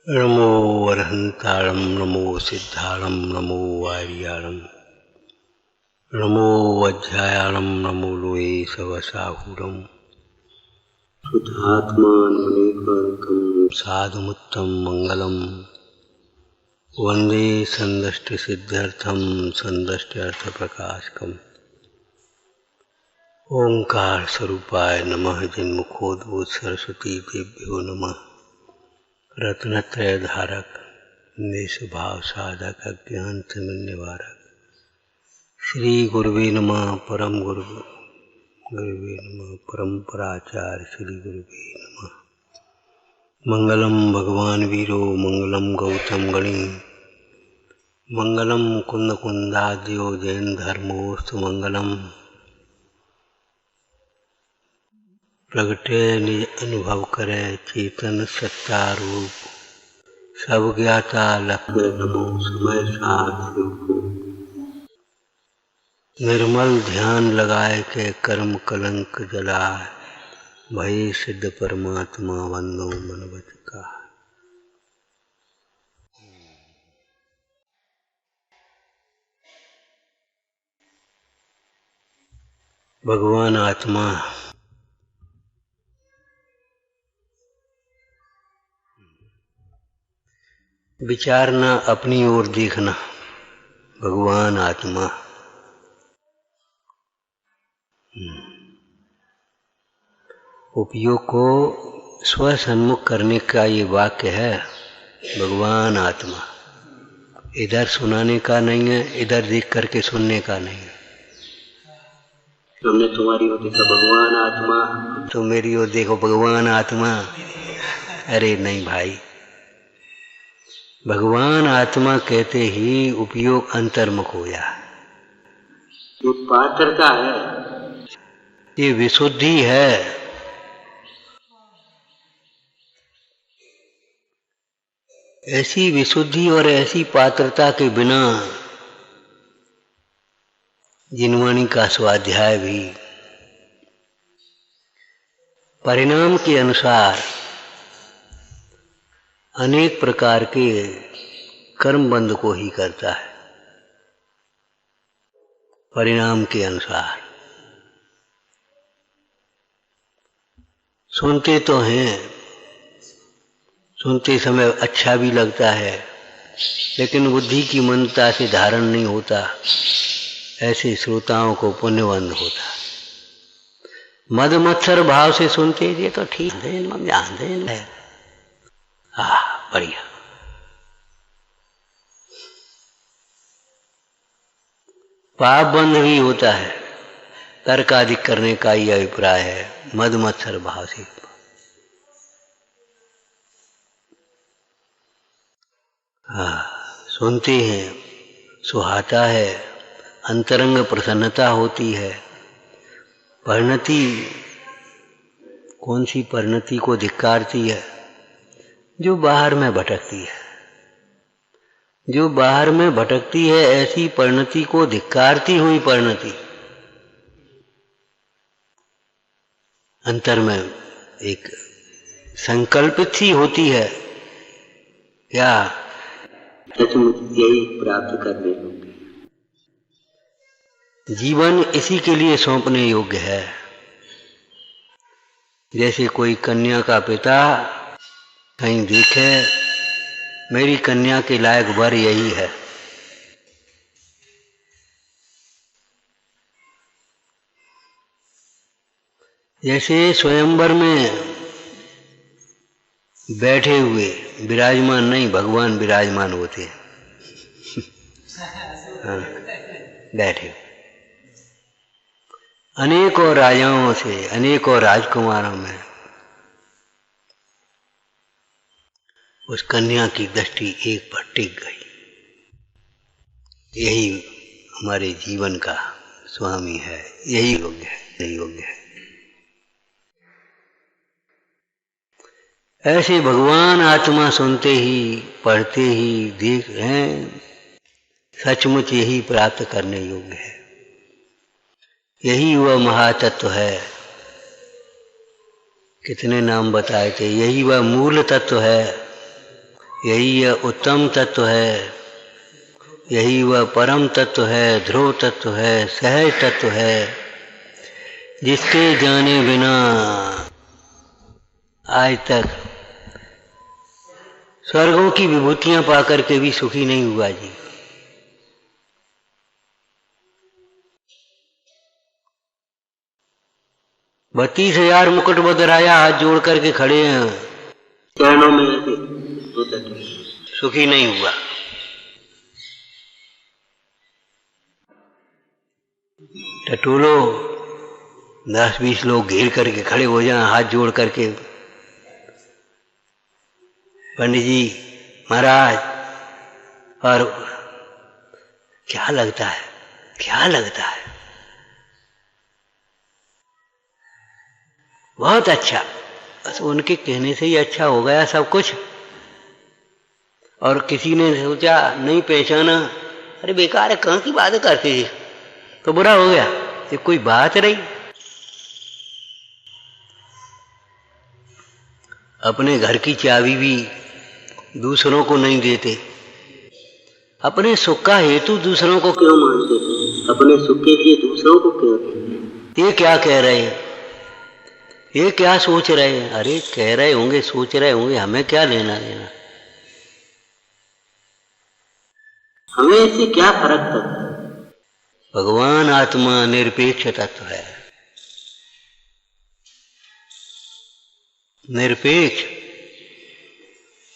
नमो अरहंताणं नमो सिद्धाणं नमो वार्याणं नमो वज्रायाणं नमो लोये सवसाहुरं शुद्धात्मानमेकान्तं साधुमुत्तं मंगलम वंदे संदष्टिसिद्ध्यर्थं संदष्ट्यर्थप्रकाशकम् ओंकार स्वरूपाय नमः जिन्मुखोद्भूत सरस्वती देव्यो नमः रत्नत्रय धारक निस्वभाव साधक अज्ञान तिमिर निवारक श्री गुरुवे नमः परम गुरुवे नमः परम्पराचार्य श्री गुरुवे नमः। मंगलम भगवान वीरो मंगलम गौतम गणी मंगलम कुंद कुंदाद्यो जैन धर्मोस्तु मंगलम प्रगटे निज अनुभव करे चेतन सत्ता रूप सब ज्ञाता लक्ष्य नमो समय साथ निर्मल ध्यान लगाए के कर्म कलंक जलाए भय सिद्ध परमात्मा वंदो मन वच का। भगवान आत्मा विचारना अपनी ओर देखना। भगवान आत्मा उपयोग को स्वसन्मुख करने का ये वाक्य है। भगवान आत्मा इधर सुनाने का नहीं है, इधर देख करके सुनने का नहीं है। हमने तुम्हारी ओर देखा भगवान आत्मा, तो मेरी ओर देखो भगवान आत्मा। अरे नहीं भाई, भगवान आत्मा कहते ही उपयोग अंतर्मुख होया। ये पात्रता है, ये विशुद्धि है। ऐसी विशुद्धि और ऐसी पात्रता के बिना जिनवाणी का स्वाध्याय भी परिणाम के अनुसार अनेक प्रकार के कर्म बंध को ही करता है। परिणाम के अनुसार सुनते तो हैं, सुनते समय अच्छा भी लगता है, लेकिन बुद्धि की मनता से धारण नहीं होता। ऐसे श्रोताओं को पुण्यवंत होता। मद मत्सर भाव से सुनते ये तो ठीक है, बढ़िया। पाप बंध भी होता है, तर्क आदि करने का ही अभिप्राय है मद मत्सर भाव से। सुनते हैं, सुहाता है, अंतरंग प्रसन्नता होती है। परिणति, कौन सी परिणति को धिक्कारती है? जो बाहर में भटकती है। जो बाहर में भटकती है, ऐसी परिणति को धिक्कारती हुई परिणति। अंतर में एक संकल्पित सी होती है, क्या यही प्राप्त करने होगी। जीवन इसी के लिए सौंपने योग्य है। जैसे कोई कन्या का पिता कहीं देखे मेरी कन्या के लायक वर यही है, जैसे स्वयंवर में बैठे हुए विराजमान नहीं, भगवान विराजमान होते हैं। बैठे अनेकों राजाओं से, अनेकों राजकुमारों में उस कन्या की दृष्टि एक पर टिक गई। यही हमारे जीवन का स्वामी है, यही योग्य है, यही योग्य है। ऐसे भगवान आत्मा सुनते ही, पढ़ते ही देख हैं, सचमुच यही प्राप्त करने योग्य है। यही वह महातत्व है। कितने नाम बताए थे। यही वह मूल तत्व है यही यह उत्तम तत्व है, यही वह परम तत्व है, ध्रुव तत्व है, सहज तत्व है, जिसके जाने बिना आज तक स्वर्गों की विभूतियां पाकर के भी सुखी नहीं हुआ जी। 32,000 मुकुटबद्ध राजा हाथ जोड़ करके खड़े हैं चरणों में, सुखी नहीं हुआ। टटोलो 10-20 लोग घेर करके खड़े हो जाएं हाथ जोड़ करके, पंडित जी महाराज, और क्या लगता है, क्या लगता है, बहुत अच्छा, बस उनके कहने से ही अच्छा हो गया सब कुछ। और किसी ने सोचा नहीं पहचाना, अरे बेकार है, कहाँ की बातें करते जी, तो बुरा हो गया, ये कोई बात रही। अपने घर की चाबी भी दूसरों को नहीं देते, अपने सुख का हेतु दूसरों को क्यों मानते थे, अपने सुख के लिए दूसरों को क्यों कहते? ये क्या कह रहे हैं, ये क्या सोच रहे हैं, अरे कह रहे होंगे, सोच रहे होंगे, हमें क्या लेना देना, हमें इससे क्या फर्क पड़ता है। भगवान आत्मा निरपेक्ष तत्व है, निरपेक्ष,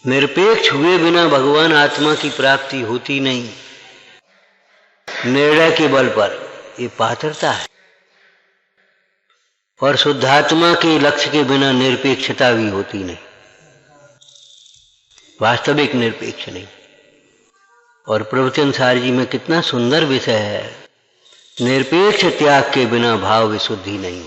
निरपेक्ष हुए बिना भगवान आत्मा की प्राप्ति होती नहीं। निर्णय के बल पर ये पात्रता है, और शुद्धात्मा के लक्ष्य के बिना निरपेक्षता भी होती नहीं, वास्तविक निरपेक्ष नहीं। और प्रवचन सार जी में कितना सुंदर विषय है, निरपेक्ष त्याग के बिना भाव विशुद्धि नहीं।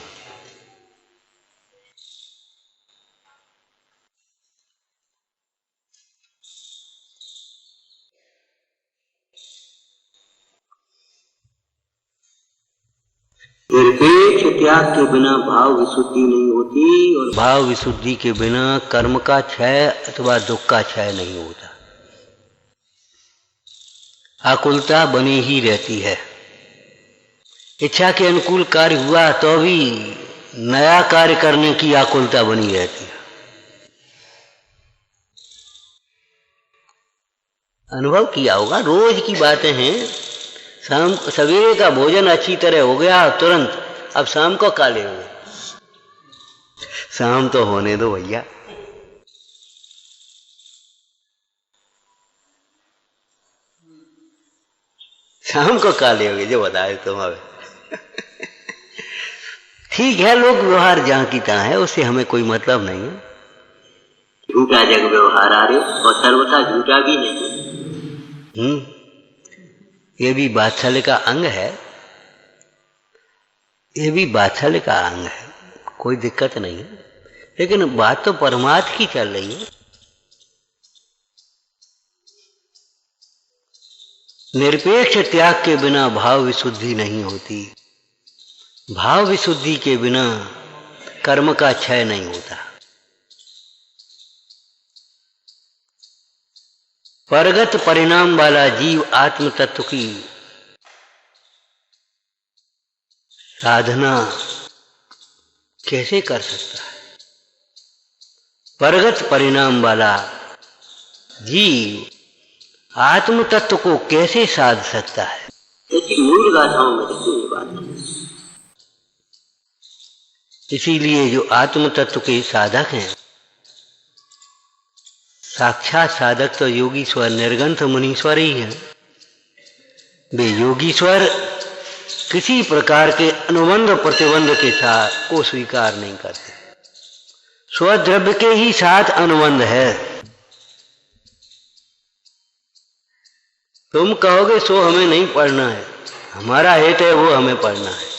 निरपेक्ष त्याग के बिना भाव विशुद्धि नहीं होती, और भाव विशुद्धि के बिना कर्म का क्षय अथवा दुख का क्षय नहीं होता। आकुलता बनी ही रहती है, इच्छा के अनुकूल कार्य हुआ तो भी नया कार्य करने की आकुलता बनी रहती है। अनुभव किया होगा, रोज की बातें हैं, शाम सवेरे का भोजन अच्छी तरह हो गया तुरंत, अब शाम को काले हुए, शाम तो होने दो भैया, शाम को काले हो गए जो बताए तुम। अब ठीक है, लोग व्यवहार जहां की तहां है, उससे हमें कोई मतलब नहीं है। झूठा जग व्यवहार आ रहे और सर्वथा झूठा भी नहीं। ये भी वात्सल्य का अंग है, ये भी वात्सल्य का अंग है, कोई दिक्कत नहीं है, लेकिन बात तो परमार्थ की चल रही है। निरपेक्ष त्याग के बिना भाव विशुद्धि नहीं होती, भाव विशुद्धि के बिना कर्म का क्षय नहीं होता। परगत परिणाम वाला जीव आत्म तत्व की साधना कैसे कर सकता है? परगत परिणाम वाला जीव आत्म तत्व को कैसे साध सकता है? मूल गाथाओं में देखिए बात। इसीलिए जो आत्म तत्व के साधक हैं, साक्षात साधक तो योगीश्वर निर्गंथ मुनीश्वर ही है। वे योगीश्वर किसी प्रकार के अनुबंध प्रतिबंध के साथ को स्वीकार नहीं करते, स्वद्रव्य के ही साथ अनुबंध है। तुम कहोगे सो हमें नहीं पढ़ना है, हमारा हित है वो हमें पढ़ना है।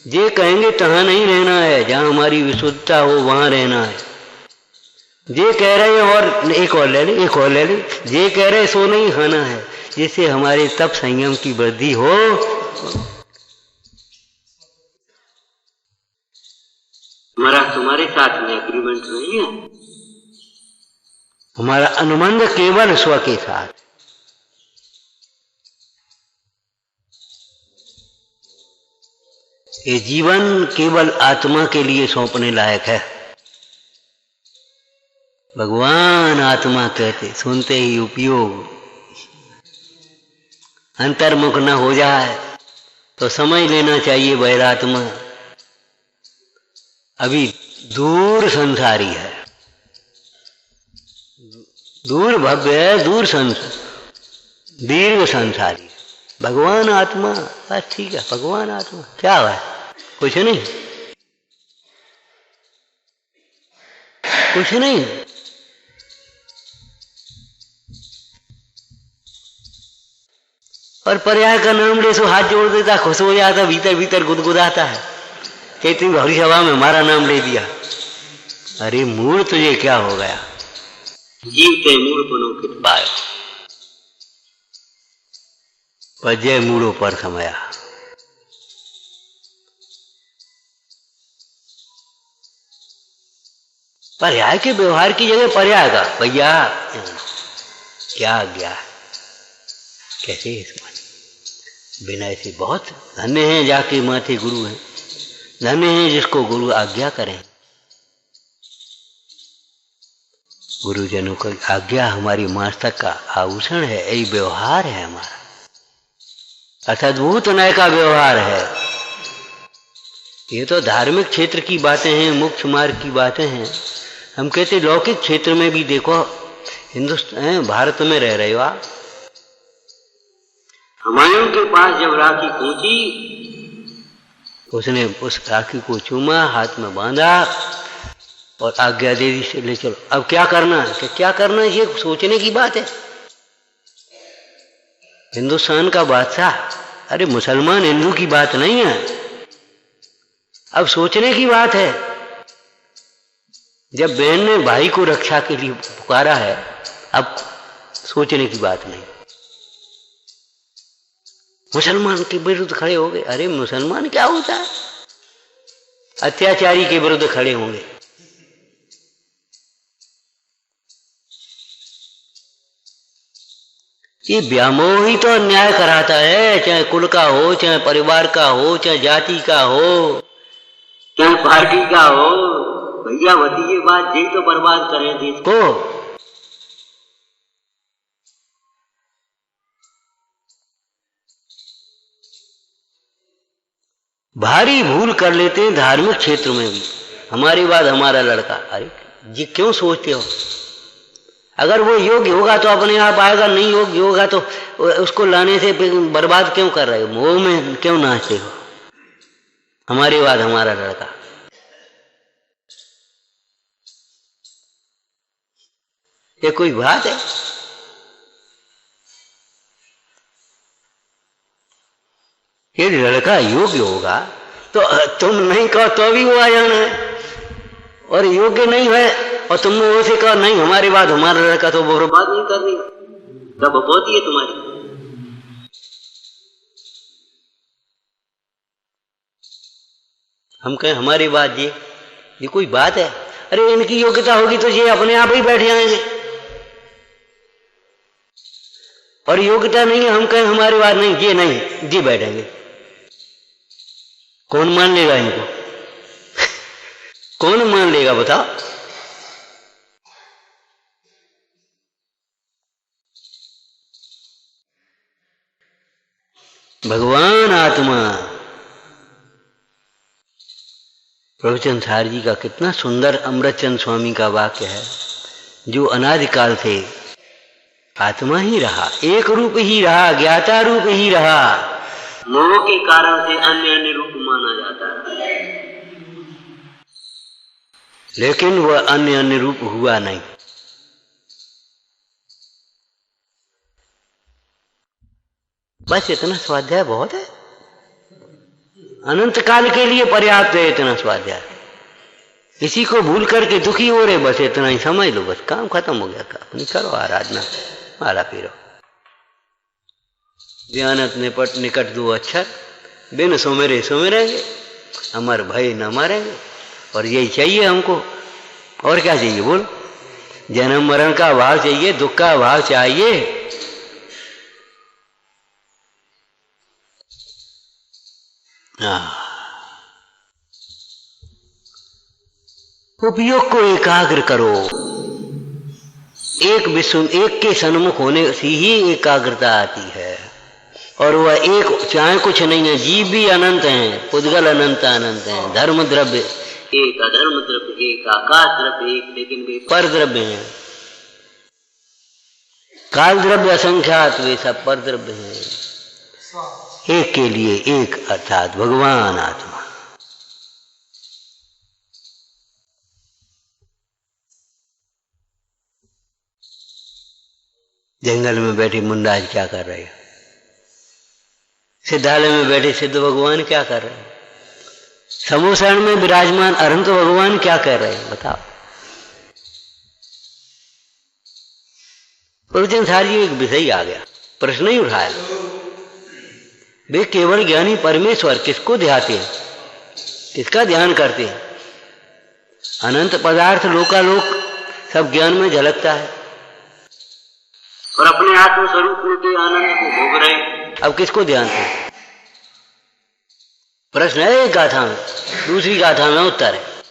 जे कहेंगे तहां नहीं रहना है, जहां हमारी विशुद्धता हो वहां रहना है। जे कह रहे और एक और ले ले, एक और ले ले, जे कह रहे सो नहीं खाना है, जिससे हमारे तप संयम की वृद्धि हो। हमारा तुम्हारे साथ में एग्रीमेंट नहीं है, हमारा अनुबंध केवल स्व के साथ। ये जीवन केवल आत्मा के लिए सौंपने लायक है। भगवान आत्मा कहते, सुनते ही उपयोग। अंतर्मुख न हो जाए तो समझ लेना चाहिए वैरात्मा अभी दूर संसारी है, दूर भव्य है, दूर दीर्घ संसारी है। भगवान आत्मा बस ठीक है। भगवान आत्मा क्या हुआ है? कुछ नहीं, कुछ नहीं। और पर्याय का नाम ले सो हाथ जोड़ देता, खुश हो जाता, भीतर भीतर गुदगुदाता है। कहती भरी सभा में हमारा नाम ले दिया। अरे मूड तुझे क्या हो गया? जीवते मूड पनो कित पायो, पजय मूड़ों पर समया। पर्याय के व्यवहार की जगह पर्याय का भैया क्या गया, कैसे इसमें बिना ऐसे बहुत धन्य हैं जाके माथे गुरु हैं, धन्य हैं जिसको गुरु आज्ञा करें। गुरुजनों की आज्ञा हमारी मस्तक का आभूषण है, यही व्यवहार है हमारा, अद्भुत नय का व्यवहार है। ये तो धार्मिक क्षेत्र की बातें हैं, मुख्य मार्ग की बातें हैं। हम कहते लौकिक क्षेत्र में भी देखो, हिंदुस्तान भारत में रह रहे हो आप, हुमायूं के पास जब राखी पहुंची, उसने उस राखी को चूमा, हाथ में बांधा और आज्ञा दे दी से ले चलो। अब क्या करना है? क्या करना है ये सोचने की बात है। हिंदुस्तान का बादशाह, अरे मुसलमान हिंदू की बात नहीं है, अब सोचने की बात है। जब बहन ने भाई को रक्षा के लिए पुकारा है, अब सोचने की बात नहीं। मुसलमान के विरुद्ध खड़े हो गए। अरे मुसलमान क्या होता है? अत्याचारी के विरुद्ध खड़े होंगे। ये व्यामोह ही तो अन्याय कराता है, चाहे कुल का हो, चाहे परिवार का हो, चाहे जाति का हो, चाहे पार्टी का हो। भैया भतीजे बात यही तो बर्बाद करें देश को। भारी भूल कर लेते हैं धार्मिक क्षेत्र में भी। हमारी बात हमारा लड़का, अरे जी क्यों सोचते हो? अगर वो योग्य होगा तो अपने आप आएगा, नहीं योग्य होगा तो उसको लाने से बर्बाद क्यों कर रहे हो? मोह में क्यों नाचते हो? हमारी बात हमारा लड़का। ये कोई बात है? ये लड़का योग्य होगा तो तुम नहीं कहो तो भी वो आ जाना है, और योग्य नहीं है और तुम वो से कहो नहीं हमारी बात हमारा लड़का, तो वो बात नहीं करनी, तब बहुत है तुम्हारी। हम कहें हमारी बात ये कोई बात है? अरे इनकी योग्यता होगी तो ये अपने आप ही बैठ जाएंगे, और योग्यता नहीं है, हम कहें हमारी बात नहीं, ये नहीं, जी बैठेंगे। कौन मान लेगा इनको? कौन मान लेगा बताओ? भगवान आत्मा। प्रभुचंद सार जी का कितना सुंदर अमृतचंद स्वामी का वाक्य है, जो अनादिकाल से आत्मा ही रहा, एक रूप ही रहा, ज्ञाता रूप ही रहा, मोह के कारण से अन्य अन्य रूप माना जाता है, लेकिन वह अन्य अन्य रूप हुआ नहीं। बस इतना स्वाध्याय बहुत है, अनंत काल के लिए पर्याप्त है इतना स्वाध्याय। किसी को भूल करके दुखी हो रहे, बस इतना ही समझ लो, बस काम खत्म हो गया। अपनी करो आराधना, माला पीरो, ध्यानत निपट निकट दो अक्षर, बिन सुमेरे सुमेरेंगे, अमर भय न मरेंगे। और यही चाहिए हमको, और क्या चाहिए बोल? जन्म मरण का अभाव चाहिए, दुख का अभाव चाहिए। उपयोग को एकाग्र करो। एक के सन्मुख होने से ही एकाग्रता आती है। और वह एक चाहे कुछ नहीं है, जीव भी अनंत हैं, पुद्गल अनंत अनंत हैं, धर्म द्रव्य एक, अधर्म द्रव्य एक, आकाश द्रव्य एक, लेकिन वे पर द्रव्य हैं। काल द्रव्य असंख्यात, वे सब पर द्रव्य हैं। एक के लिए एक, अर्थात भगवान आत्मा। जंगल में बैठे मुंडाज क्या कर रहे हैं? सिद्धालय में बैठे सिद्ध भगवान क्या कर रहे हैं? समूसरण में विराजमान अनंत भगवान क्या कर रहे हैं? बताओ। प्रवचन सारी एक विषय आ गया, प्रश्न ही उठाया। वे केवल ज्ञानी परमेश्वर किसको ध्याते हैं, किसका ध्यान करते हैं? अनंत पदार्थ लोकालोक सब ज्ञान में झलकता है और अपने आत्म स्वरूप के आनंद को भोग रहे हैं। अब किसको ध्यान थे? प्रश्न है एक गाथा में, दूसरी गाथा में उत्तर है।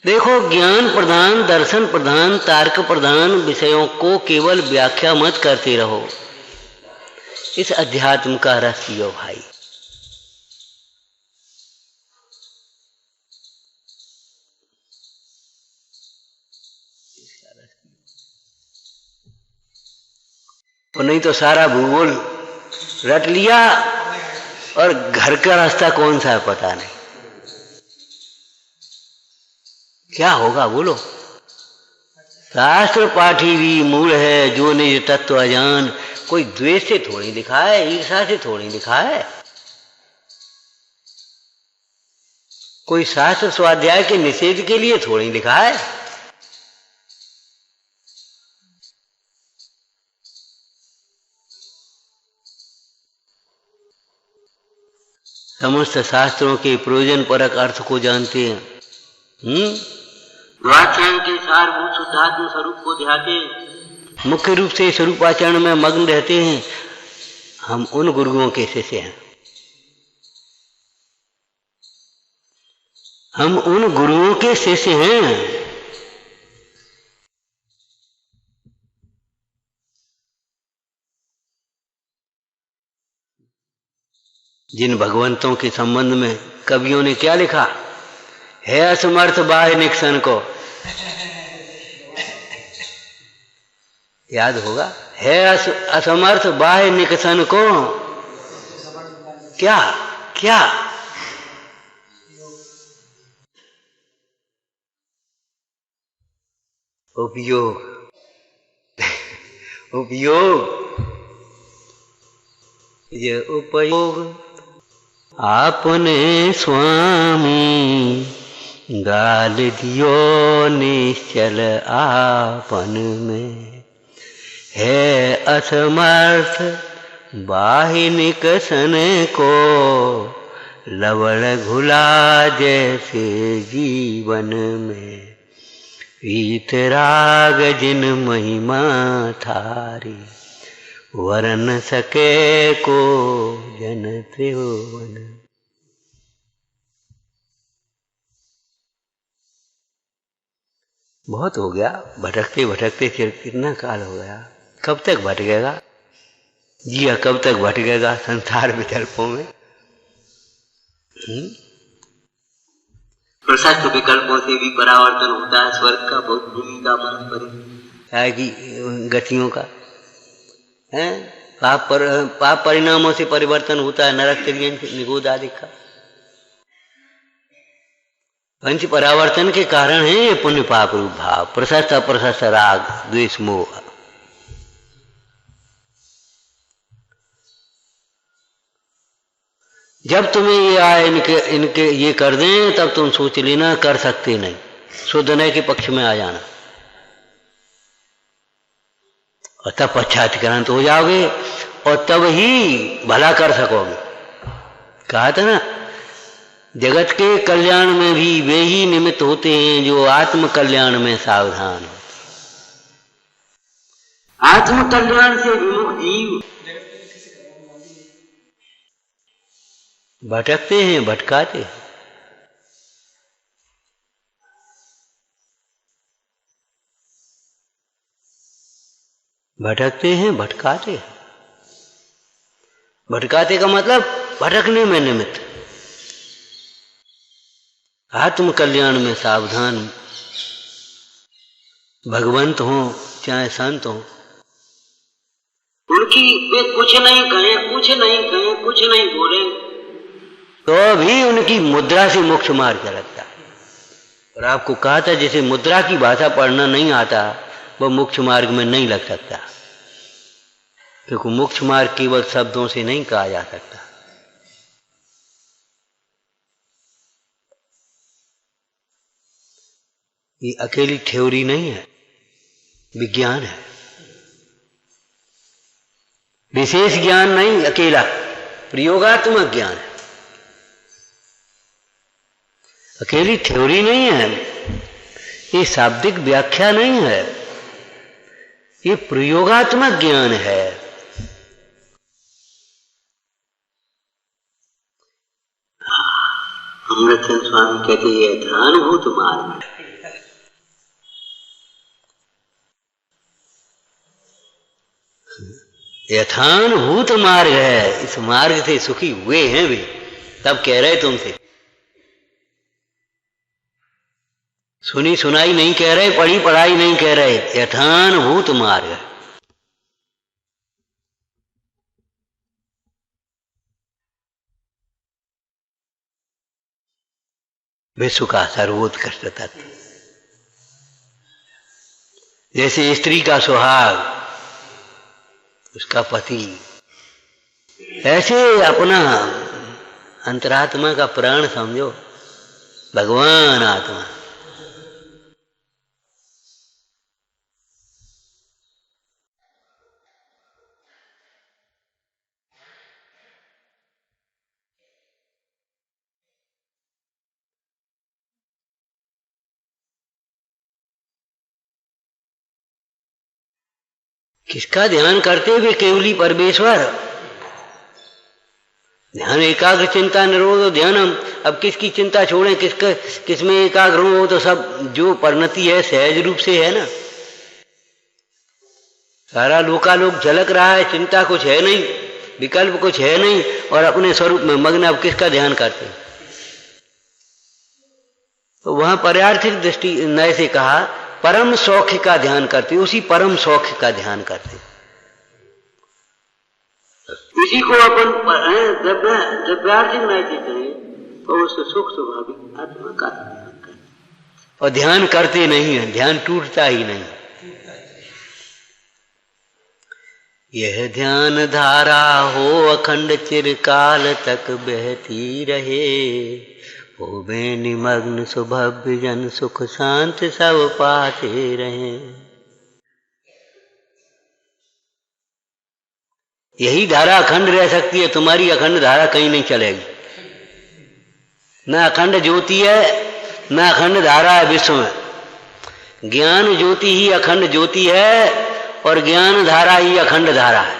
देखो, ज्ञान प्रधान, दर्शन प्रधान, तर्क प्रधान विषयों को केवल व्याख्या मत करते रहो। इस अध्यात्म का रस पियो भाई। और नहीं तो सारा भूगोल रट लिया और घर का रास्ता कौन सा है पता नहीं। क्या होगा बोलो? शास्त्र पाठी भी मूल है जो निज तत्व अजान। कोई द्वेष से थोड़ी लिखा है, ईर्षा से थोड़ी लिखा है। कोई शास्त्र स्वाध्याय के निषेध के लिए थोड़ी लिखा है। समस्त शास्त्रों के प्रयोजन परक अर्थ को जानते हैं। वाचन के सारभूत शुद्धात्म स्वरूप को ध्याते हैं। मुख्य रूप से स्वरूपाचरण में मग्न रहते हैं। हम उन गुरुओं के शिष्य हैं। हम उन गुरुओं के शिष्य हैं। जिन भगवंतों के संबंध में कवियों ने क्या लिखा है? असमर्थ बाह्य निकसन को याद होगा। है असमर्थ बाह्य निकसन को क्या क्या उपयोग उपयोग ये उपयोग आपने स्वामी गाल दियो निश्चल आपन में। है असमर्थ बाहि निकसन को लवण घुला जैसे जीवन में। वीतराग जिन महिमा थारी वरन सके को जन त्रिभुवन। बहुत हो गया भटकते भटकते, फिर कितना काल हो गया। कब तक भटकेगा जिया, कब तक भटकेगा संसार विकल्पों में। प्रशस्त विकल्पों से भी परावर्तन होता है। स्वर्ग का भूमि का पारस्परिक गतियों का है। पाप परिणामों से परिवर्तन होता है। नरक तिर्यन निगोद आदि का पंच परावर्तन के कारण है ये पुण्य पाप रूप भाव। प्रशस्त अप्रशस्त, राग द्वेष मोह। जब तुम्हें ये आए इनके ये कर दें, तब तुम सोच लेना कर सकते नहीं। शुद्धनय के पक्ष में आ जाना और तब पश्चात्क्रांत हो जाओगे और तब ही भला कर सकोगे। कहा था ना, जगत के कल्याण में भी वे ही निमित्त होते हैं जो आत्म कल्याण में सावधान हो। आत्म कल्याण से विमुख जीव भटकते हैं, भटकाते हैं। भटकते हैं, भटकाते हैं। भटकाते का मतलब भटकने में निमित्त। आत्म कल्याण में सावधान। भगवंत हो चाहे संत हो, उनकी वे कुछ नहीं कहें, कुछ नहीं कहें, कुछ नहीं बोले तो भी उनकी मुद्रा से मोक्ष मार्ग लगता है। और आपको कहा था जैसे मुद्रा की भाषा पढ़ना नहीं आता वह मोक्ष मार्ग में नहीं लग सकता, क्योंकि मोक्ष मार्ग केवल शब्दों से नहीं कहा जा सकता। ये अकेली थ्योरी नहीं है, विज्ञान है। विशेष ज्ञान नहीं, अकेला प्रयोगात्मक ज्ञान है। अकेली थ्योरी नहीं है, ये शाब्दिक व्याख्या नहीं है, ये प्रयोगात्मक ज्ञान है। अमृतचंद स्वामी कहते हैं ध्यानभूत मार्ग। यथानुभूत मार्ग है, इस मार्ग से सुखी हुए हैं वे, तब कह रहे तुमसे। सुनी सुनाई नहीं कह रहे, पढ़ी पढ़ाई नहीं कह रहे, यथानुभूत मार्ग है। विश्व का सर्वोत्कृष्ट तत्व। जैसे स्त्री का सुहाग उसका पति, ऐसे अपना अंतरात्मा का प्राण समझो भगवान आत्मा। किसका ध्यान करते हुए? केवली परमेश्वर। ध्यान एकाग्र चिंता निरोध ध्यानम। अब किसकी चिंता छोड़ें, किसमें एकाग्र हो, तो सब जो परिणति है सहज रूप से है ना। सारा लोकालोक झलक रहा है, चिंता कुछ है नहीं, विकल्प कुछ है नहीं, और अपने स्वरूप में मग्न। अब किसका ध्यान करते हैं? तो वहां पर्यार्थिक दृष्टि नए से कहा परम सौख्य का ध्यान करते, उसी परम सौख्य का ध्यान करते, इसी को अपन द्रव्यार्जन नहीं करें तो उसको सुख स्वाभाविक आत्मा का ध्यान करते। और ध्यान करते नहीं है, ध्यान टूटता ही नहीं। यह ध्यान धारा हो अखंड चिरकाल तक बहती रहे, होवे निमग्न सुभव्य जन सुख शांति सब पाते रहे। यही धारा अखंड रह सकती है, तुम्हारी अखंड धारा कहीं नहीं चलेगी। न अखंड ज्योति है, न अखंड धारा है विश्व में। ज्ञान ज्योति ही अखंड ज्योति है, और ज्ञान धारा ही अखंड धारा है।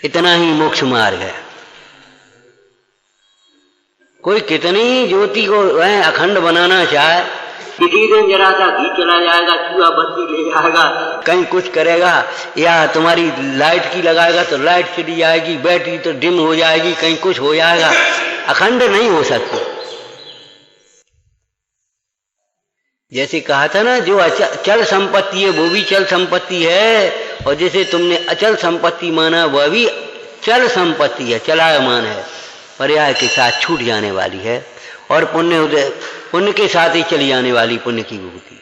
इतना ही मोक्ष मार्ग है। कोई कितनी ज्योति को अखंड बनाना चाहे, किसी दिन जरा सा घी चला जाएगा, चूहा बत्ती ले जाएगा, कहीं कुछ करेगा, या तुम्हारी लाइट की लगाएगा तो लाइट चली जाएगी, बैटरी तो डिम हो जाएगी, कहीं कुछ हो जाएगा, अखंड नहीं हो सकती। जैसे कहा था ना, जो अचल संपत्ति है वो भी चल संपत्ति है, और जैसे तुमने अचल संपत्ति माना वह भी चल संपत्ति है, चलायमान है, पर्याय के साथ छूट जाने वाली है, और पुण्य के साथ ही चली जाने वाली पुण्य की विभूति।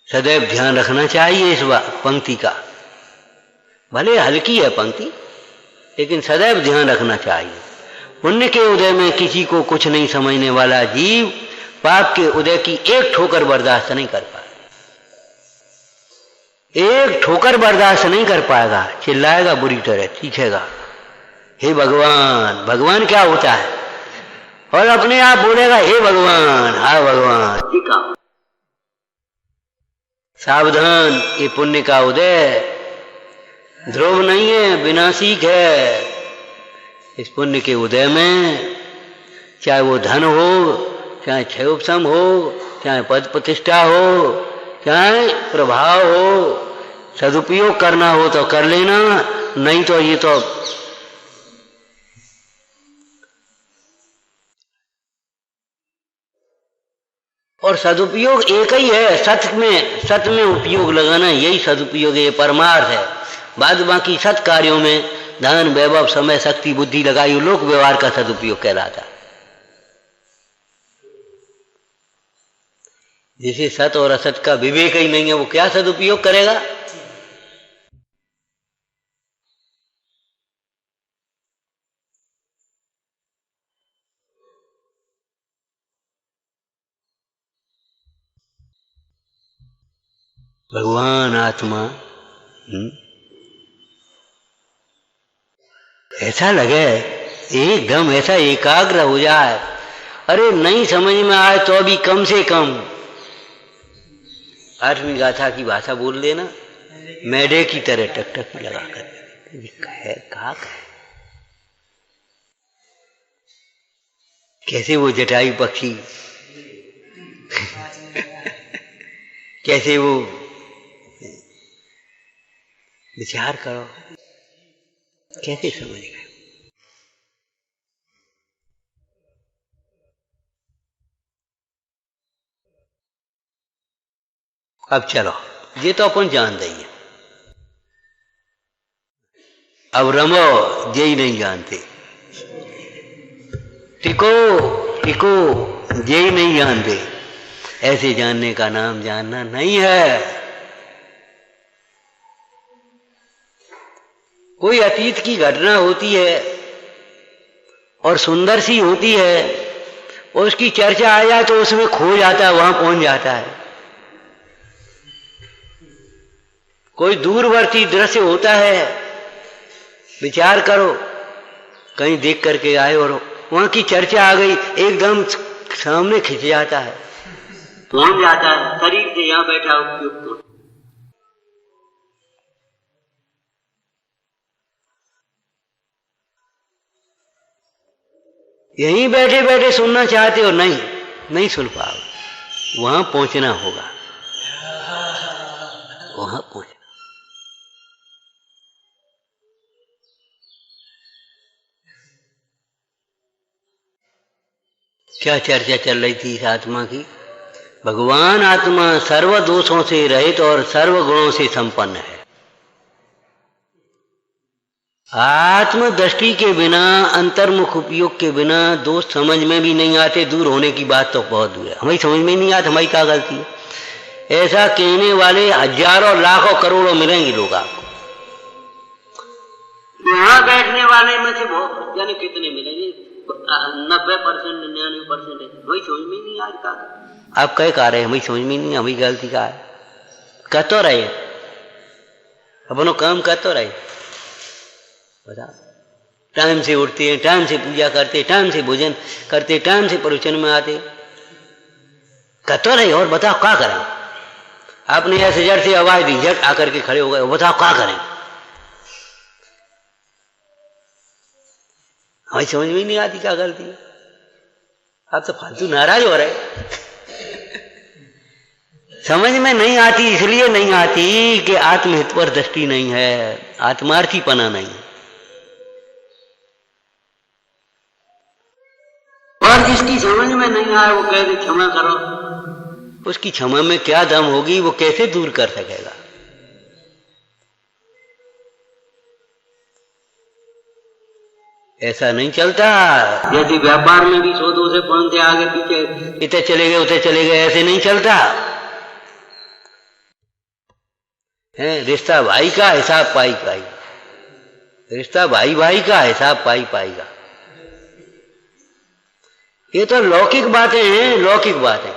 सदैव ध्यान रखना चाहिए इस पंक्ति का। भले हल्की है पंक्ति, लेकिन सदैव ध्यान रखना चाहिए। पुण्य के उदय में किसी को कुछ नहीं समझने वाला जीव पाप के उदय की एक ठोकर बर्दाश्त नहीं कर पाए। एक ठोकर बर्दाश्त नहीं कर पाएगा, चिल्लाएगा बुरी तरह, चीखेगा हे भगवान। भगवान क्या होता है? और अपने आप बोलेगा हे भगवान, हाँ भगवान। सावधान, ये पुण्य का उदय ध्रुव नहीं है, विनाशिक है। इस पुण्य के उदय में चाहे वो धन हो, चाहे क्षयोपशम हो, चाहे पद प्रतिष्ठा हो, चाहे प्रभाव हो, सदुपयोग करना हो तो कर लेना, नहीं तो ये तो और सदुपयोग एक ही है, सत में उपयोग लगाना, यही सदुपयोग है, परमार्थ है। बाद बाकी सत कार्यों में धन वैभव समय शक्ति बुद्धि लगाई लोक व्यवहार का सदुपयोग कहलाता। जिसे सत और असत का विवेक ही नहीं है वो क्या सदुपयोग करेगा? भगवान आत्मा ऐसा लगे एकदम ऐसा एकाग्र हो जाए, अरे नहीं समझ में आए तो भी कम से कम 8वीं गाथा की भाषा बोल लेना, मैडे की तरह टक टक लगा कर है का कैसे वो जटायु पक्षी कैसे वो विचार करो, कैसे समझ गए? अब चलो, ये तो अपन जान देंगे। अब रमो, ये ही नहीं जानते। टिको टिको, ये ही नहीं जानते। ऐसे जानने का नाम जानना नहीं है। कोई अतीत की घटना होती है और सुंदर सी होती है और उसकी चर्चा आ जाए तो उसमें खो जाता है, वहां पहुंच जाता है। कोई दूरवर्ती दृश्य होता है, विचार करो, कहीं देख करके आए और वहां की चर्चा आ गई, एकदम सामने खिंच जाता है, पहुंच जाता है, शरीर से यहां बैठा उपयुक्त। यहीं बैठे बैठे सुनना चाहते हो, नहीं सुन पाओ, वहां पहुंचना होगा, वहां पहुंचना। क्या चर्चा चल रही थी इस आत्मा की? भगवान आत्मा सर्व दोषों से रहित और सर्व गुणों से संपन्न है। आत्म दृष्टि के बिना, अंतर्मुख उपयोग के बिना दोष समझ में भी नहीं आते। दूर होने की बात तो बहुत दूर है, हमें समझ में नहीं आते, हमारी क्या गलती है? ऐसा कहने वाले हजारों लाखों करोड़ों मिलेंगे लोग आपको। यहाँ बैठने वाले में से बहुत जाने कितने मिलेंगे, 90% 99% वही समझ में नहीं आज का। आप कह रहे हैं हमें समझ में नहीं, हमें गलती का है, कह तो रहे अपनों काम कर तो रहे, बता टाइम से उठते हैं, टाइम से पूजा करते, टाइम से भोजन करते, टाइम से प्रवचन में आते, कर तो रहे। और बताओ क्या करें? आपने ऐसे जड़ से आवाज दी, झट आकर के खड़े हो गए, बताओ क्या करें? हमें समझ में नहीं आती क्या गलती है। आप तो फालतू नाराज हो रहे। समझ में नहीं आती, इसलिए नहीं आती कि आत्महित पर दृष्टि नहीं है, आत्मार्थीपना नहीं है। और जिसकी समझ में नहीं आए वो कह दे क्षमा करो, उसकी क्षमा में क्या दम होगी? वो कैसे दूर कर सकेगा? ऐसा नहीं चलता। जैसे व्यापार में भी 100 200 5 से आगे पीछे, इतने चले गए उतने चले गए, ऐसे नहीं चलता है। रिश्ता भाई का, हिसाब पाई पाई, रिश्ता भाई भाई का, हिसाब पाई पाएगा। ये तो लौकिक बातें हैं, लौकिक बातें।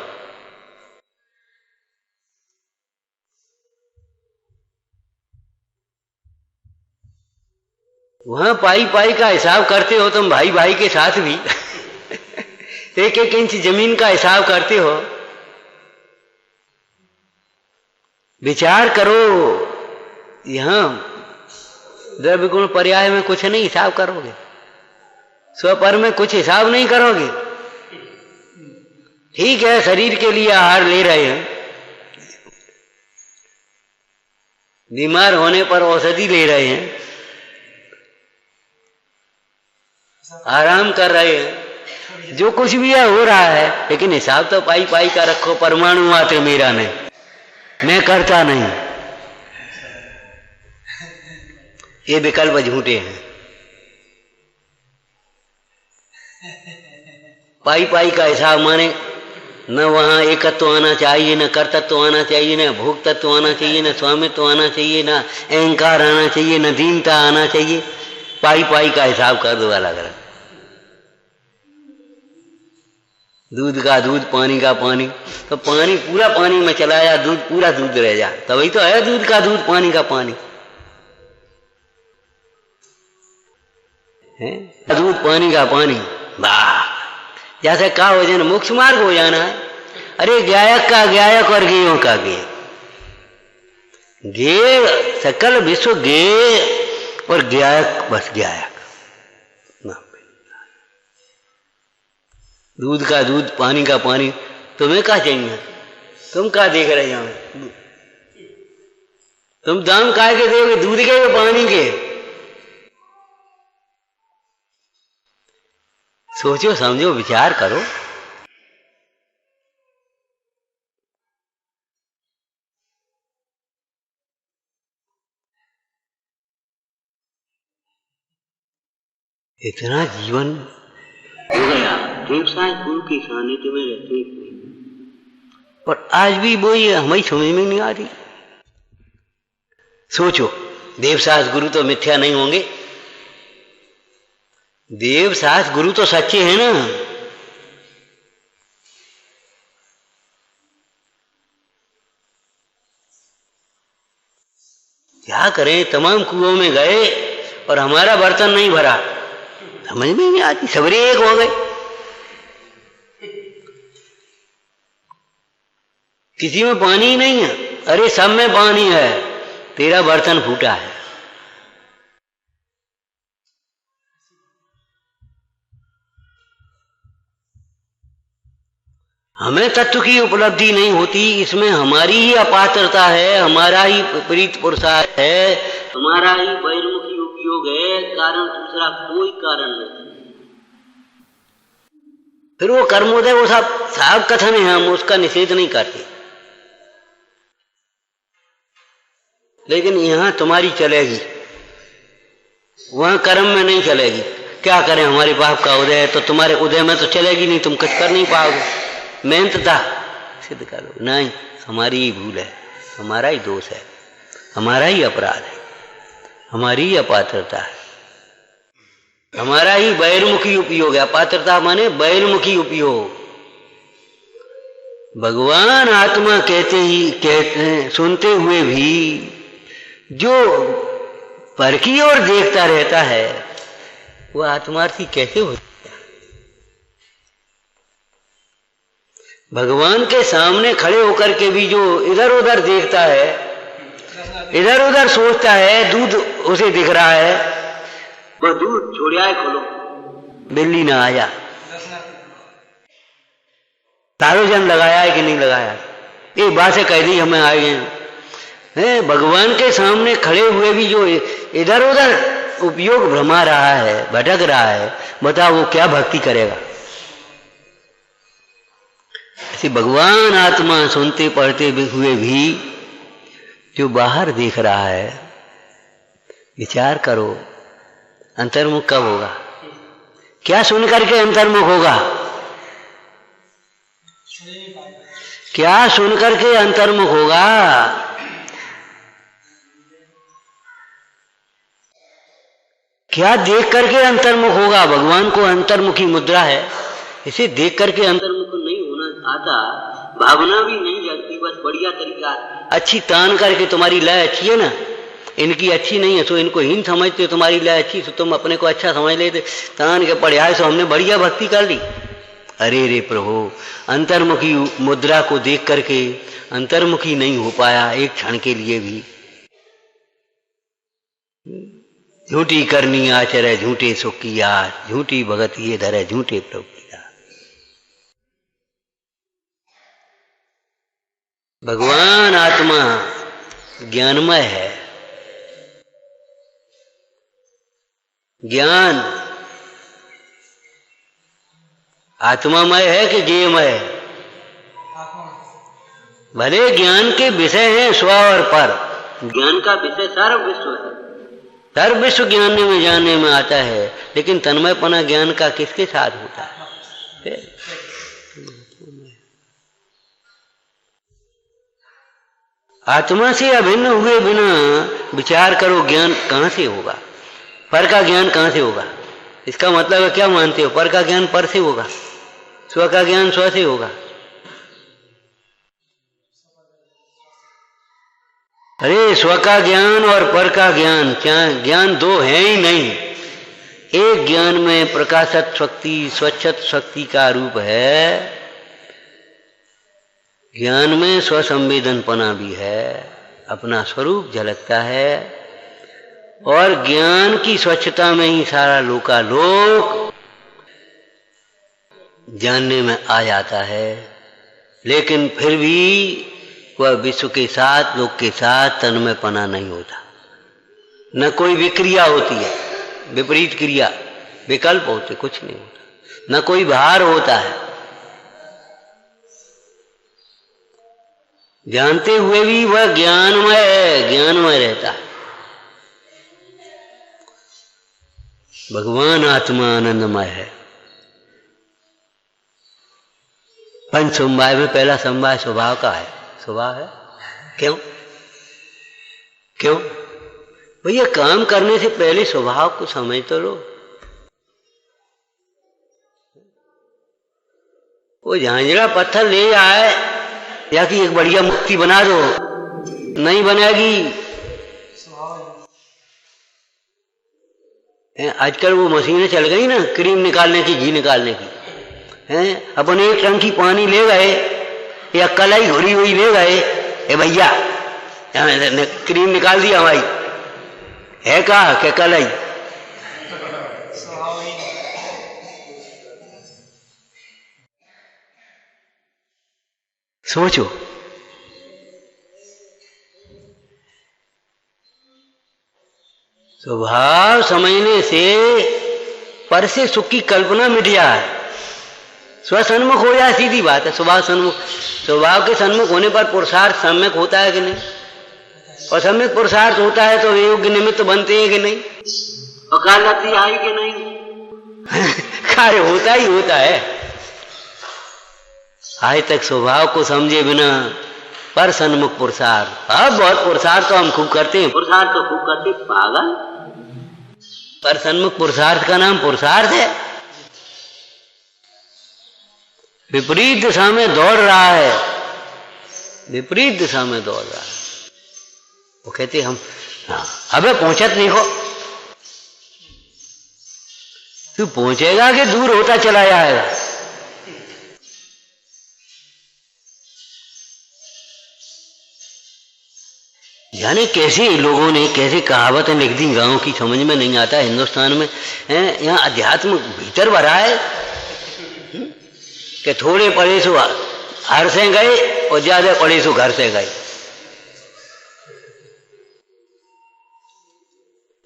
वहां पाई पाई का हिसाब करते हो तुम, भाई भाई के साथ भी एक एक इंच जमीन का हिसाब करते हो। विचार करो, यहां द्रव्य गुण पर्याय में कुछ नहीं हिसाब करोगे, स्वपर में कुछ हिसाब नहीं करोगे। ठीक है, शरीर के लिए आहार ले रहे हैं, बीमार होने पर औषधि ले रहे हैं, आराम कर रहे हैं, जो कुछ भी है हो रहा है, लेकिन हिसाब तो पाई पाई का रखो। परमाणु मात्र मेरा नहीं, मैं करता नहीं, ये विकल्प झूठे हैं। पाई पाई का हिसाब माने न वहां एकत्व आना चाहिए, न कर्तत्व आना चाहिए, न भोग तत्व आना चाहिए, न स्वामित्व आना चाहिए, न अहंकार आना चाहिए, न दीनता आना चाहिए। पाई पाई का हिसाब कर दो अलग अलग। दूध का दूध, पानी का पानी, तो पानी पूरा पानी में चला जा, दूध पूरा दूध रह जा, तभी तो है दूध का दूध, पानी का पानी है। दूध पानी का पानी, वाह, जैसे का हो जाना, मोक्ष मार्ग हो जाना है। अरे गायक का गायक और गेयों का गेय, गेय सकल विश्व गेय और गायक बस गायक। दूध का दूध, पानी का पानी, तुम्हें क्या चाहिए? तुम क्या देख रहे हो? तुम दाम काय के दोगे, दूध के या पानी के? सोचो समझो, विचार करो। इतना जीवन हो गया देवसाज गुरु के सानिध्य में रहते, और आज भी वो ये हमें समझ में नहीं आ रही। सोचो, देवसाज गुरु तो मिथ्या नहीं होंगे, देवसाज गुरु तो सच्चे हैं ना। क्या करें, तमाम कुओं में गए और हमारा बर्तन नहीं भरा, समझ में नहीं आती, सबरे एक हो गए। किसी में पानी ही नहीं है, अरे सब में पानी है, तेरा बर्तन फूटा है। हमें तत्व की उपलब्धि नहीं होती, इसमें हमारी ही अपात्रता है, हमारा ही विपरीत पुरुषार्थ है, हमारा ही बहिर्मुखी उपयोग है, कारण दूसरा कोई कारण नहीं। फिर वो कर्मोदय, वो सब साफ कथन है, हम उसका निषेध नहीं करते, लेकिन यहां तुम्हारी चलेगी, वहां कर्म में नहीं चलेगी। क्या करें, हमारे पाप का उदय है, तो तुम्हारे उदय में तो चलेगी नहीं, तुम कुछ कर नहीं पाओगे। मेहनतता सिद्ध करो, नहीं, हमारी ही भूल है, हमारा ही दोष है, हमारा ही अपराध है, हमारी ही अपात्रता है, हमारा ही बहिर्मुखी उपयोग है। अपात्रता माने बहिर्मुखी उपयोग। भगवान आत्मा कहते सुनते हुए भी जो पर की ओर देखता रहता है, वह आत्मार्थी कैसे होता है? भगवान के सामने खड़े होकर के भी जो इधर उधर देखता है, इधर उधर सोचता है, दूध उसे दिख रहा है, वह दूध छोड़ आए, खोलो, बिल्ली ना आया। तारोजन लगाया है कि नहीं लगाया? एक बात से कह दी, हमें आ गए हैं। भगवान के सामने खड़े हुए भी जो इधर उधर उपयोग भ्रमा रहा है, भटक रहा है, बताओ वो क्या भक्ति करेगा? ऐसे भगवान आत्मा सुनते पढ़ते हुए भी जो बाहर देख रहा है, विचार करो, अंतर्मुख कब होगा? क्या सुन करके अंतर्मुख होगा? क्या सुन करके अंतर्मुख होगा? क्या देख करके अंतर्मुख होगा? भगवान को अंतर्मुखी मुद्रा है, इसे देख करके अंतर्मुख नहीं होना आता, भावना भी नहीं जगती, बस बढ़िया तरीका अच्छी तान करके, तुम्हारी लय अच्छी है ना, इनकी अच्छी नहीं है सो इनको हीन समझते हो, तुम्हारी लय अच्छी सो तुम अपने को अच्छा समझ लेते, तान के पढ़ाए सो हमने बढ़िया भक्ति कर ली। अरे रे प्रभु, अंतर्मुखी मुद्रा को देख करके अंतर्मुखी नहीं हो पाया एक क्षण के लिए भी। झूठी करनी आचरे झूठे सुख की आस, झूठी भगत ये धरे झूठे प्रभु की आस। भगवान आत्मा ज्ञानमय है। ज्ञान आत्मामय है कि ज्ञेयमय है? भले ज्ञान के विषय हैं स्व और पर, ज्ञान का विषय सारा विश्व है, सर्व विश्व ज्ञान में जानने में आता है, लेकिन तन्मयपना ज्ञान का किसके साथ होता है? आत्मा से अभिन्न हुए बिना विचार करो ज्ञान कहां से होगा? पर का ज्ञान कहां से होगा? इसका मतलब क्या मानते हो? पर का ज्ञान पर से होगा, स्व का ज्ञान स्व से होगा। अरे स्व का ज्ञान और पर का ज्ञान क्या ज्ञान दो है ही नहीं। एक ज्ञान में प्रकाशत शक्ति स्वच्छत शक्ति का रूप है, ज्ञान में स्वसंवेदनपना भी है, अपना स्वरूप झलकता है, और ज्ञान की स्वच्छता में ही सारा लोकालोक जानने में आ जाता है। लेकिन फिर भी वह विश्व के साथ लोक के साथ तन्मयपना नहीं होता, न कोई विक्रिया होती है, विपरीत क्रिया विकल्प होते कुछ नहीं होता, न कोई भार होता है। जानते हुए भी वह ज्ञानमय है, ज्ञानमय रहता है। भगवान आत्मा आनंदमय है। पंच समवाय में पहला समवाय स्वभाव का है, स्वभाव है। क्यों क्यों भैया? काम करने से पहले स्वभाव को समझ तो लो। वो झांझरा पत्थर ले आए या कि एक बढ़िया मूर्ति बना दो, नहीं बनेगी। आजकल वो मशीनें चल गई ना, क्रीम निकालने की, घी निकालने की, हैं? अपन एक टंकी पानी ले गए या कलाई घुरी हुई ले गए, ए भैया क्रीम निकाल दिया हमारी, है कहा क्या कलाई? सोचो, स्वभाव समझने से पर से सुख की कल्पना मिट जाए, स्वसन्मुख हो जाए, सीधी बात है। स्वभाव सन्मुख, स्वभाव के सन्मुख होने पर पुरुषार्थ सम्यक होता है कि नहीं? और सम्यक पुरुषार्थ होता है तो योग्य निमित्त बनते हैं कि नहीं? और कालती आई कि नहीं? कार्य होता ही होता है। आज तक स्वभाव को समझे बिना पर सन्मुख पुरुषार्थ, अब बहुत पुरुषार्थ तो हम खूब करते हैं, पुरुषार्थ तो खूब करते, पागल। पर सन्मुख पुरुषार्थ का नाम पुरुषार्थ है। विपरीत दिशा में दौड़ रहा है, विपरीत दिशा में दौड़ रहा है। वो कहते हम अबे पहुंचत नहीं हो, तू पहुंचेगा कि दूर होता चला जाएगा? जाने कैसे लोगों ने कैसे कहावतें लिख दी, गांव की समझ में नहीं आता। हिंदुस्तान में यहाँ अध्यात्म भीतर भरा है कि थोड़े पढ़े सो हर से गए और ज्यादा पढ़े सो घर से गए।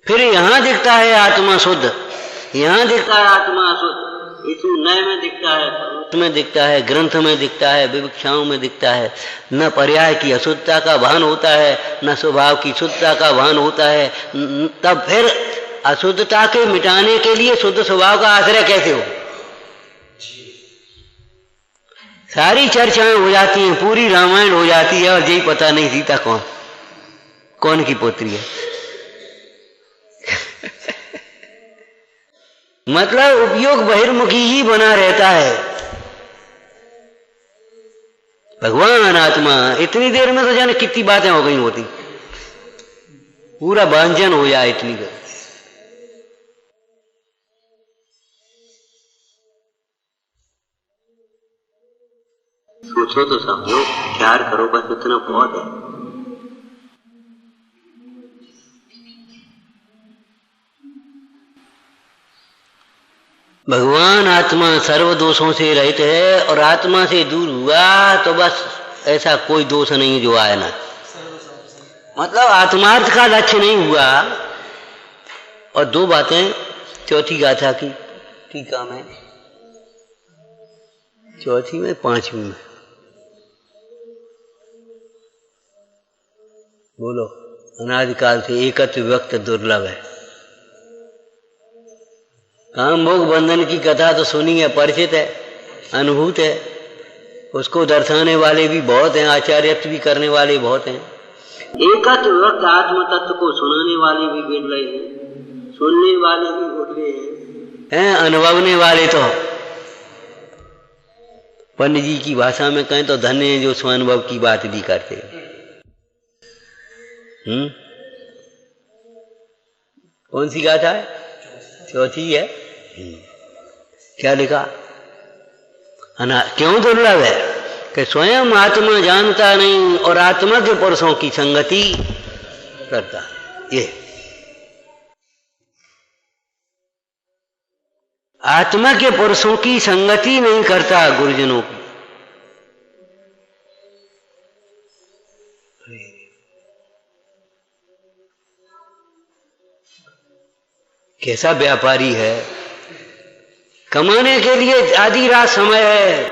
फिर यहाँ दिखता है आत्मा शुद्ध, यहाँ दिखता है आत्मा शुद्ध, इसमें नए में दिखता है, में दिखता है, ग्रंथ में दिखता है, विवक्षाओं में दिखता है। न पर्याय की अशुद्धता का भान होता है, न स्वभाव की शुद्धता का भान होता है। तब फिर अशुद्धता के मिटाने के लिए शुद्ध स्वभाव का आश्रय कैसे हो? सारी चर्चाएं हो जाती हैं, पूरी रामायण हो जाती है, और यही पता नहीं सीता कौन की पुत्री है। मतलब उपयोग बहिर्मुखी ही बना रहता है। भगवान आत्मा, इतनी देर में तो जाने कितनी बातें हो गई होती। पूरा व्यंजन हो जाए इतनी गलती। सोचो तो समझो, विचार करो, बस इतना बहुत है। भगवान आत्मा सर्व दोषों से रहित है और आत्मा से दूर हुआ तो बस ऐसा कोई दोष नहीं जो आए ना, मतलब आत्मार्थ का लक्ष्य नहीं हुआ। और दो बातें चौथी गाथा की टीका में, चौथी में पांचवी में, बोलो। अनादिकाल से एकत्व व्यक्त दुर्लभ है। काम भोग बंधन की कथा तो सुनी है, परिचित है, अनुभूत है। उसको दर्शाने वाले भी बहुत हैं, आचार्यत्व भी करने वाले बहुत हैं। एकत्व व्यक्त आत्म तत्व को सुनाने वाले भी गिर रहे हैं, सुनने वाले भी उठ रहे हैं, अनुभवने वाले तो पंडित जी की भाषा में कहें तो धन्य है जो स्वानुभव की बात भी करते हैं। कौन सी गाथा है? चौथी है। क्या लिखा? क्यों दुर्लभ है कि स्वयं आत्मा जानता नहीं और आत्मा के पुरुषों की संगति करता। ये आत्मा के पुरुषों की संगति नहीं करता, गुरुजनों की। कैसा व्यापारी है, कमाने के लिए आधी रात समय है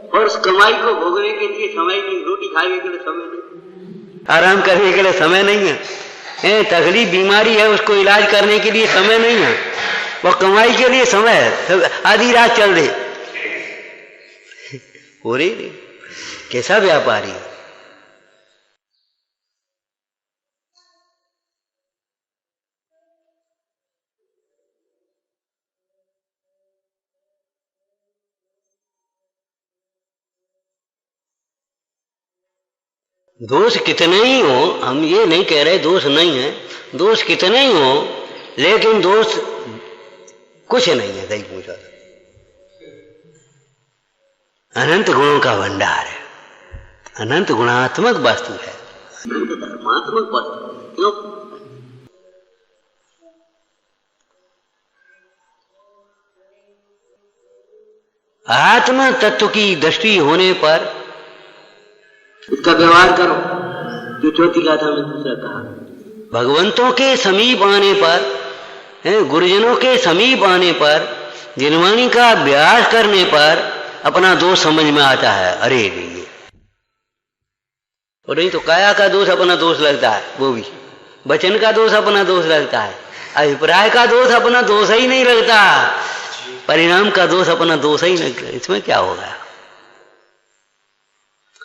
और उस कमाई को भोगने के लिए समय नहीं, रोटी खाने के लिए समय नहीं, आराम करने के लिए समय नहीं है, तकलीफ बीमारी है उसको इलाज करने के लिए समय नहीं है, वो कमाई के लिए समय है, आधी रात चल रही हो रही। कैसा व्यापारी है। दोष कितने ही हो, हम ये नहीं कह रहे दोष नहीं है, दोष कितने ही हो, लेकिन दोष कुछ नहीं है। सही पूछा था, अनंत गुणों का भंडार है, अनंत गुणात्मक वस्तु है, अनंत धर्मात्मक वस्तु। क्यों? आत्म तत्व की दृष्टि होने पर इसका व्यवहार करो, जो चौथी गाथा में दूसरा कहा। भगवंतों के समीप आने पर, गुरुजनों के समीप आने पर, जिनवाणी का अभ्यास करने पर अपना दोष समझ में आता है। अरे ये और नहीं तो काया का दोष अपना दोष लगता है, वो भी वचन का दोष अपना दोष लगता है, अभिप्राय का दोष अपना दोष ही नहीं लगता, परिणाम का दोष अपना दोष ही नहीं लगता। इसमें क्या होगा?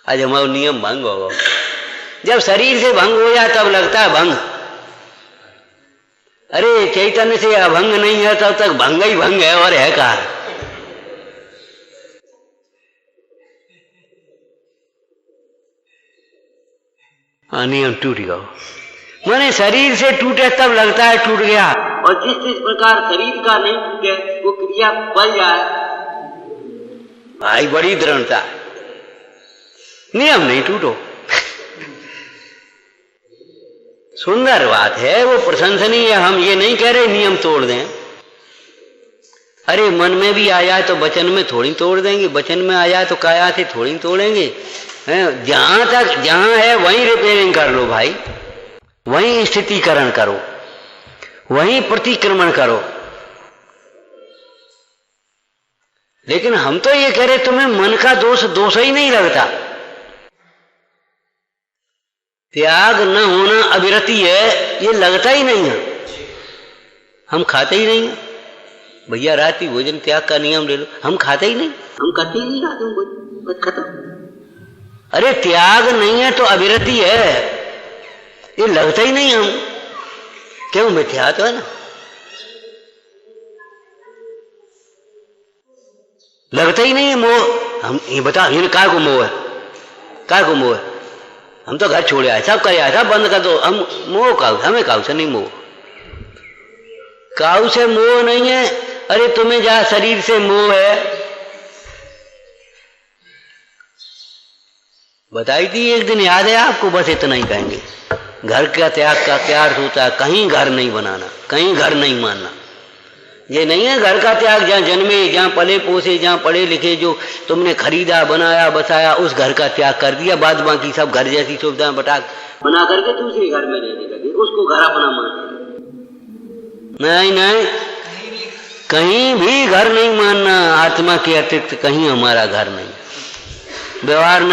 आज हमारा नियम भंग होगा। जब शरीर से भंग हो जाए तब लगता है भंग। अरे चैतन्य से अभंग नहीं है तब तक भंग ही भंग है और है कहा। नियम टूट गया, माने शरीर से टूटे तब लगता है टूट गया, और जिस प्रकार शरीर का नहीं टूटे वो क्रिया बल जाए, भाई बड़ी दृढ़ता है। नियम नहीं टूटो, सुंदर बात है, वो प्रशंसनीय है। हम ये नहीं कह रहे नियम तोड़ दें। अरे मन में भी आ जाए तो वचन में थोड़ी तोड़ देंगे, वचन में आ जाए तो काया से थोड़ी तोड़ेंगे। जहां तक जहां है वहीं रिपेयरिंग कर लो भाई, वहीं स्थितिकरण करो, वहीं प्रतिक्रमण करो। लेकिन हम तो ये कह रहे तुम्हें मन का दोष दोष ही नहीं लगता। त्याग न होना अविरति है, ये लगता ही नहीं है। हम खाते ही नहीं है भैया, रात्रि भोजन त्याग का नियम ले लो, हम खाते ही नहीं, हम करते ही नहीं रात में भोजन, बस खत्म। अरे त्याग नहीं है तो अविरति है, ये लगता ही नहीं हम। क्यों? मिथ्या तो है ना, लगता ही नहीं है मोह। हम ये बता, ये काय को मोह है, काय को मोह है? हम तो घर छोड़ आए, सब कर आए, सब बंद कर दो। हम मोह काऊ, हमें काऊ से नहीं मोह, काऊ से मोह नहीं है। अरे तुम्हें जहां शरीर से मोह है, बताई थी एक दिन, याद है आपको? बस इतना ही कहेंगे। घर का त्याग का क्या अर्थ होता है? कहीं घर नहीं बनाना, कहीं घर नहीं मानना। ये नहीं है घर का त्याग, जहाँ जन्मे, जहाँ पले पोसे, जहाँ पढ़े लिखे, जो तुमने खरीदा, बनाया, बसाया, उस घर का त्याग कर दिया। बाद बाकी सब घर जैसी सुविधाएं बना करके दूसरे घर में रहने लगे, उसको घर अपना मानते। नहीं नहीं, कहीं भी घर नहीं मानना। आत्मा के अतिरिक्त कहीं हमारा घर नहीं। व्यवहार न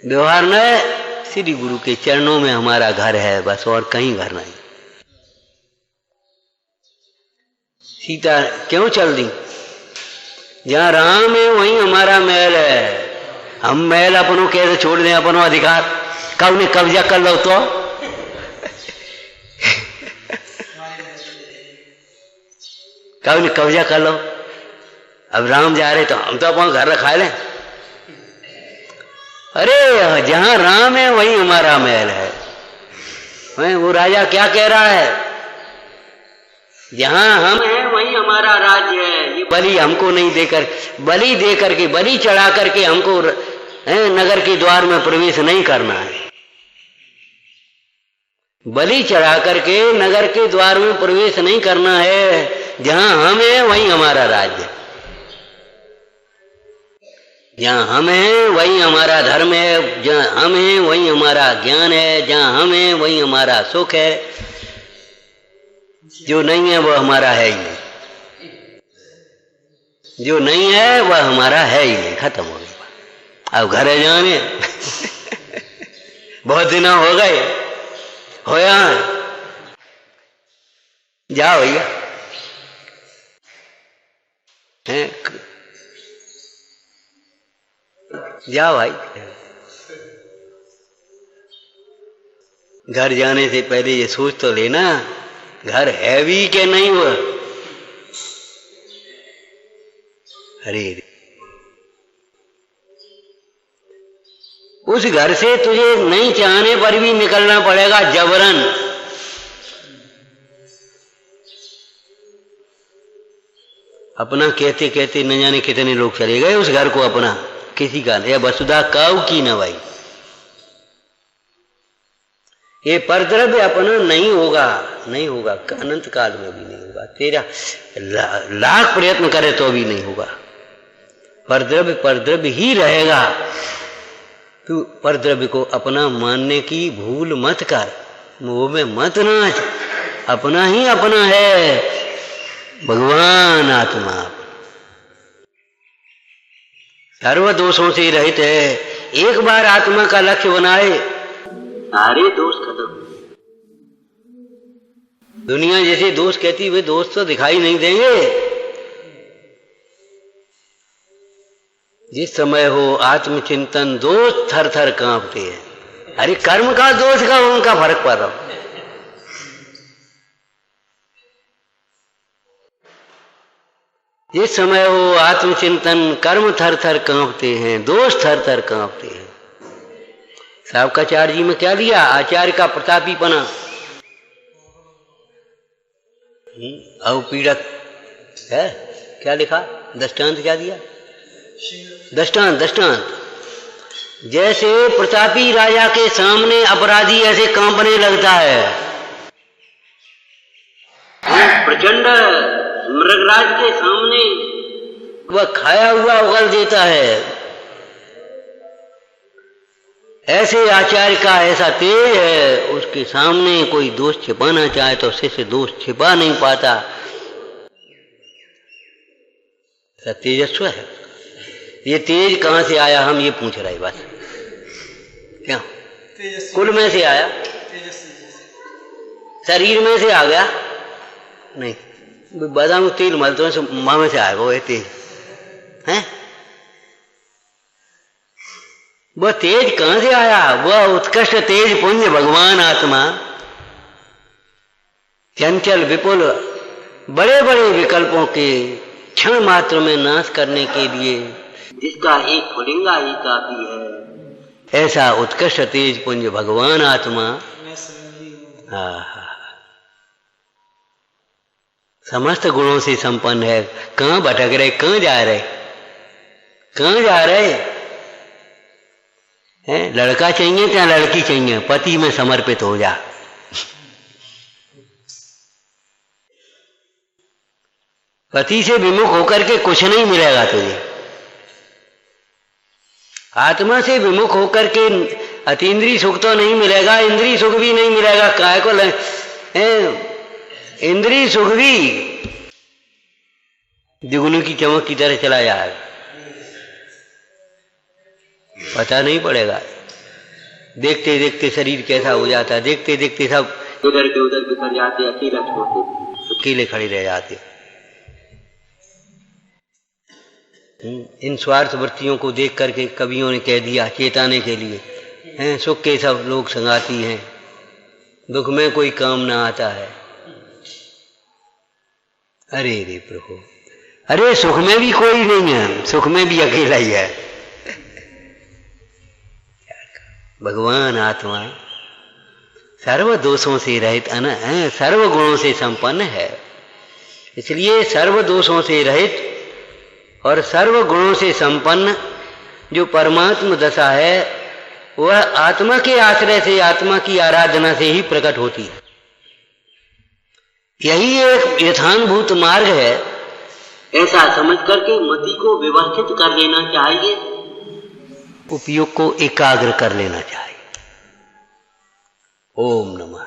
व्यवहार न श्री गुरु के चरणों में हमारा घर है, बस, और कहीं घर नहीं। सीता क्यों चल दी? जहां राम है वहीं हमारा महल है। हम महल अपनों कैसे छोड़ दें? अपनों अधिकार कब ने कब्जा कर लो तो कब ने कब्जा कर लो। अब राम जा रहे तो हम तो अपना घर रखा लें। अरे जहां राम है वहीं हमारा महल है। वो राजा क्या कह रहा है? जहां हम हैं वहीं हमारा राज्य है। ये बलि हमको नहीं देकर, बलि देकर के, बलि चढ़ा करके हमको नगर के द्वार में प्रवेश नहीं करना है। बलि चढ़ा करके नगर के द्वार में प्रवेश नहीं करना है। जहां हम हैं वहीं हमारा राज्य, जहां हम हैं वहीं हमारा धर्म है, जहां हम हैं वहीं हमारा ज्ञान है, जहां हम हैं वहीं हमारा सुख है। जो नहीं है वह हमारा है ही नहीं, जो नहीं है वह हमारा है ही नहीं, खत्म हो गया। अब घर जाने बहुत दिन हो गए, होया जाओ भैया, जाओ भाई। घर जाने से पहले ये सोच तो लेना, घर है भी कि नहीं हुआ। अरे उस घर से तुझे नहीं चाहने पर भी निकलना पड़ेगा जबरन। अपना कहते कहते न जाने कितने लोग चले गए उस घर को अपना, किसी का नहीं। वसुधा काऊ की न भाई, ये परद्रव्य अपना नहीं होगा, नहीं होगा, अनंत काल में भी नहीं होगा। तेरा लाख प्रयत्न करे तो भी नहीं होगा। परद्रव्य परद्रव्य ही रहेगा। तू परद्रव्य को अपना मानने की भूल मत कर, मोह में मत नाच। अपना ही अपना है भगवान आत्मा, सर्व दोषों से रहित है। एक बार आत्मा का लक्ष्य बनाए, सारे दोष खत्म। दुनिया जैसे दोष कहती, वे दोष तो दिखाई नहीं देंगे। जिस समय हो आत्मचिंतन, दोष थर थर कांपते हैं। अरे कर्म का दोष का उनका फर्क पड़ रहा। जिस समय हो आत्मचिंतन, कर्म थर थर कांपते हैं, दोष थर थर कांपते हैं। सावकाचार्य जी में क्या दिया? आचार्य का प्रतापीपना, अवपीड़क है। क्या लिखा? दृष्टांत क्या दिया? दृष्टांत, दृष्टांत। जैसे प्रतापी राजा के सामने अपराधी ऐसे कांपने लगता है। प्रचंड मृगराज के सामने वह खाया हुआ उगल देता है। ऐसे आचार्य का ऐसा तेज है, उसके सामने कोई दोष छिपाना चाहे तो शिष्य दोष छिपा नहीं पाता। ऐसा तेजस्व है। ये तेज कहां से आया, हम ये पूछ रहे बस। क्या कुल में से आया? शरीर में से आ गया? नहीं, बादाम तेल मलते हैं, माँ में से आया वो तेज है। वह तेज कहां से आया? वह उत्कृष्ट तेज पुण्य भगवान आत्मा, चंचल विपुल बड़े बड़े विकल्पों के क्षण मात्र में नाश करने के लिए, जिसका एक फुलिंगा ही काफी है। ऐसा उत्कृष्ट तेज पुंज भगवान आत्मा समस्त गुणों से संपन्न है। कहाँ भटक रहे, कहाँ जा रहे, कहाँ जा रहे हैं? लड़का चाहिए क्या लड़की चाहिए? पति में समर्पित हो जा। पति से विमुख होकर के कुछ नहीं मिलेगा तुझे। आत्मा से विमुख होकर के अतीन्द्रिय सुख तो नहीं मिलेगा, इंद्रिय सुख भी नहीं मिलेगा। काय को इंद्रिय सुख भी द्विगुणी की चमक की तरह चला जाएगा, पता नहीं पड़ेगा। देखते देखते शरीर कैसा हो जाता है, देखते देखते सब उधर के उधर बिखर जाते, अकेला छोड़ते, अकेले खड़े रह जाते। इन स्वार्थ वृत्तियों को देख करके कवियों ने कह दिया चेताने के लिए, हैं सुख के सब लोग संगाती हैं, दुख में कोई काम ना आता है। अरे रे प्रभु, अरे सुख में भी कोई नहीं है, सुख में भी अकेला ही है। भगवान आत्मा सर्व दोषों से रहित सर्व गुणों से संपन्न है। इसलिए सर्व दोषों से रहित और सर्व गुणों से संपन्न जो परमात्म दशा है वह आत्मा के आश्रय से, आत्मा की आराधना से ही प्रकट होती है। यही एक यथानुभूत मार्ग है। ऐसा समझ करके मति को व्यवस्थित कर लेना चाहिए, उपयोग को एकाग्र कर लेना चाहिए। ओम नमः।